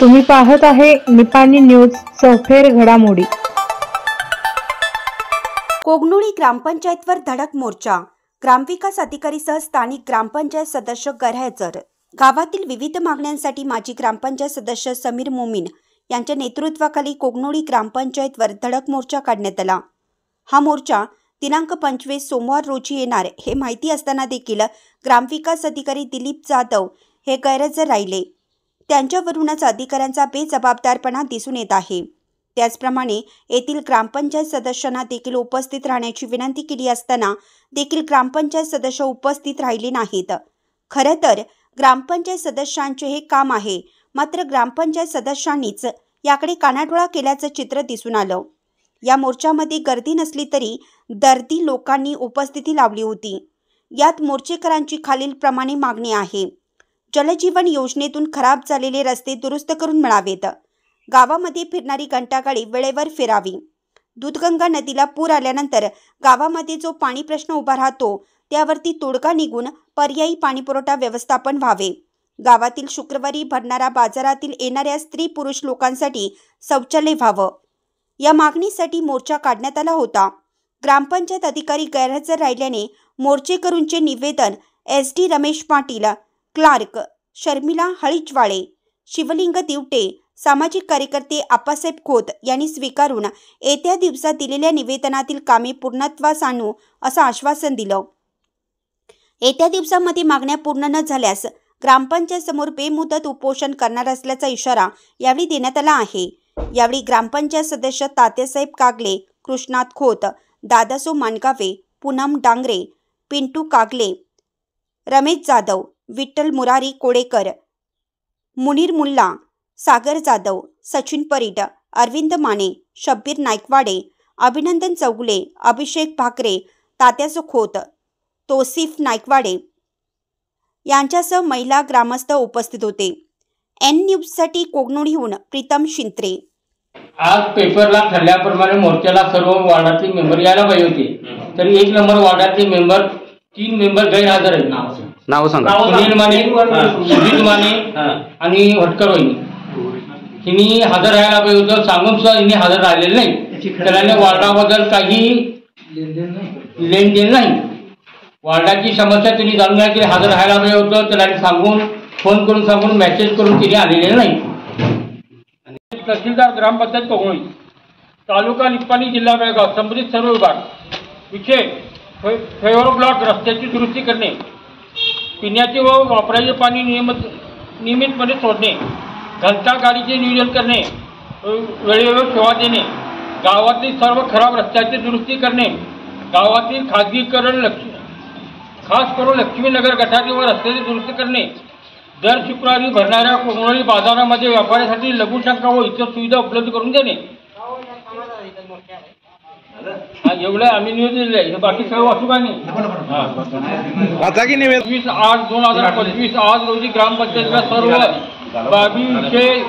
तुम्ही पाहत आहे निपाणी न्यूज चौफेर घडामोडी। कोगनोळी ग्रामपंचायतवर धडक मोर्चा। ग्रामविकास अधिकारीसह स्थानिक ग्रामपंचायत सदस्य गैरहजर। गावातील विविध मागण्यांसाठी माजी ग्रामपंचायत सदस्य समीर मोमीन यांच्या नेतृत्वाखाली कोगनोळी ग्रामपंचायतवर धडक मोर्चा काढण्यात आला। हा मोर्चा दिनांक 25 सोमवार रोजी येणार हे माहिती असताना देखील ग्रामविकास अधिकारी दिलीप जाधव हे गैरहजर राहिले। त्यांच्यावरूनच अधिकाऱ्यांचा बेजबाबदारपणा दिसून येत आहे। त्याचप्रमाणे येथील ग्रामपंचायत सदस्यांना देखील उपस्थित राहण्याची विनंती केली असताना देखील ग्रामपंचायत सदस्य उपस्थित राहिले नाहीत। खरं तर ग्रामपंचायत सदस्यांचे हे काम आहे, मात्र ग्रामपंचायत सदस्यांनीच याकडे कानाडोळा केल्याचं चित्र दिसून आलं। या मोर्चामध्ये गर्दी नसली तरी दर्दी लोकांनी उपस्थिती लावली होती। यात मोर्चेकरांची खालीलप्रमाणे मागणी आहे। जलजीवन योजनेतून खराब झालेले रस्ते दुरुस्त करून मिळावेत। गावामध्ये फिरणारी घंटागाडी वेळेवर फिरावी। दूधगंगा नदीला पूर आल्यानंतर गावामध्ये जो पाणी प्रश्न उभा राहतो त्यावरती तोडगा निघून पर्यायी पाणीपुरवठा व्यवस्थापन व्हावे। गावातील शुक्रवारी भरणारा बाजारातील येणाऱ्या स्त्री पुरुष लोकांसाठी शौचालय व्हावं। या मागणीसाठी मोर्चा काढण्यात आला होता। ग्रामपंचायत अधिकारी गैरहजर राहिल्याने मोर्चेकरूंचे निवेदन SD रमेश पाटील, क्लार्क शर्मिला हळीचवाळे, शिवलिंग दिवटे, सामाजिक कार्यकर्ते आप्पासाहेब खोत यांनी स्वीकारून येत्या दिवसात दिलेल्या निवेदनातील कामे पूर्णत्वास आणू असं आश्वासन दिलं। येत्या दिवसामध्ये मागण्या पूर्ण न झाल्यास ग्रामपंचायत समोर बेमुदत उपोषण करणार असल्याचा इशारा यावेळी देण्यात आला आहे। यावेळी ग्रामपंचायत सदस्य तात्यासाहेब कागले, कृष्णात खोत, दादासो मानगावे, पूनम डांगरे, पिंटू कागले, रमेश जाधव, विठ्ठल मुरारी कोडेकर, मुनीर मुल्ला, सागर जाधव, सचिन परीट, अरविंद माने, शब्बीर नाईकवाडे, अभिनंदन चौगुले, अभिषेक भाकरे, तात्यासो खोत, तोसिफ नाईकवाडे यांच्यासह महिला ग्रामस्थ उपस्थित होते। N न्यूजसाठी कोगनोळीहून प्रीतम शिंत्रे। आज पेपरला ठरल्याप्रमाणे मोर्चाला सर्व वार्डातले मेंबर यायला पाहिजे होते, तरी 1 नंबर वार्डातले मेंबर 3 मेंबर गैरहजर आहेत। नाव सांगा। सुनील माने, सुजित माने आणि भटकर वहिनी हिनी हजर राहायला पाहिजे होतं, सांगून सुद्धा हिने हजर राहिलेले नाही। त्याला वार्डाबद्दल काही लेनदेन नाही। वार्डाची समस्या त्यांनी जाणून घ्या की हजर राहायला पाहिजे होतं, त्याला सांगून फोन करून सांगून मेसेज करून तिने आलेले नाही। तहसीलदार ग्रामपंचायत कोगनोळी, तालुका निपाणी, जिल्हा बेळगाव, संबंधित सर्व विभाग। विषय फ्लेवर ब्लॉक रस्त्याची दुरुस्ती करणे, पिण्याचे व वापराचे पाणी नियमितपणे सोडणे, घंटा गाडीचे नियोजन करणे, वेळेवर सेवा देणे, गावातील सर्व खराब रस्त्याची दुरुस्ती करणे, गावातील खाजगीकरण खास करून लक्ष्मीनगर गटारी व रस्त्याची दुरुस्ती करणे, दर शुक्रवारी भरणाऱ्या कोगनोळी बाजारामध्ये व्यापाऱ्यासाठी लघुशंका व इतर सुविधा उपलब्ध करून देणे। एवढं आम्ही निवेदन दिले, बाकी सर्व वाचू का नाही। 20/8/2025 आज रोजी ग्रामपंचायतीला सर्व बाबीविषयी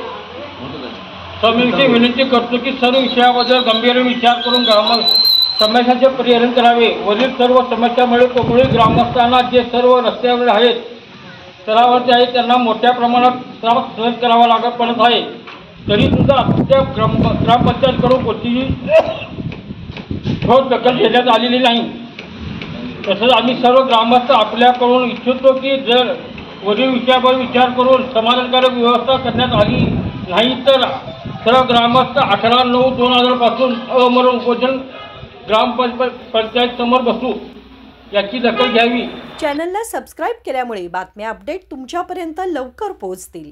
समितीचे विनंती करतो की सर्व विषयाबद्दल गंभीर विचार करून समस्यांचे परिहरण करावे। वरील सर्व समस्यामुळे कोगनोळी ग्रामस्थांना जे सर्व रस्त्यावर आहेत, स्तरावरती आहेत, त्यांना मोठ्या प्रमाणात त्रास सहन करावा पडत आहे। तरी सुद्धा त्या ग्रामपंचायतकडून कोणतीही ठोस दखल घेण्यात आलेली नाही। तसंच आम्ही सर्व ग्रामस्थ आपल्याकडून इच्छितो की जर वरील विषयावर विचार करून समाधानकारक व्यवस्था करण्यात आली नाही तर सर्व ग्रामस्थ 18/9/2000 पासून अमरण उपोषण ग्रामपंचायत समोर बसू याची दखल घ्यावी। चॅनलला सबस्क्राइब केल्यामुळे बातम्या अपडेट तुमच्यापर्यंत लवकर पोहोचतील।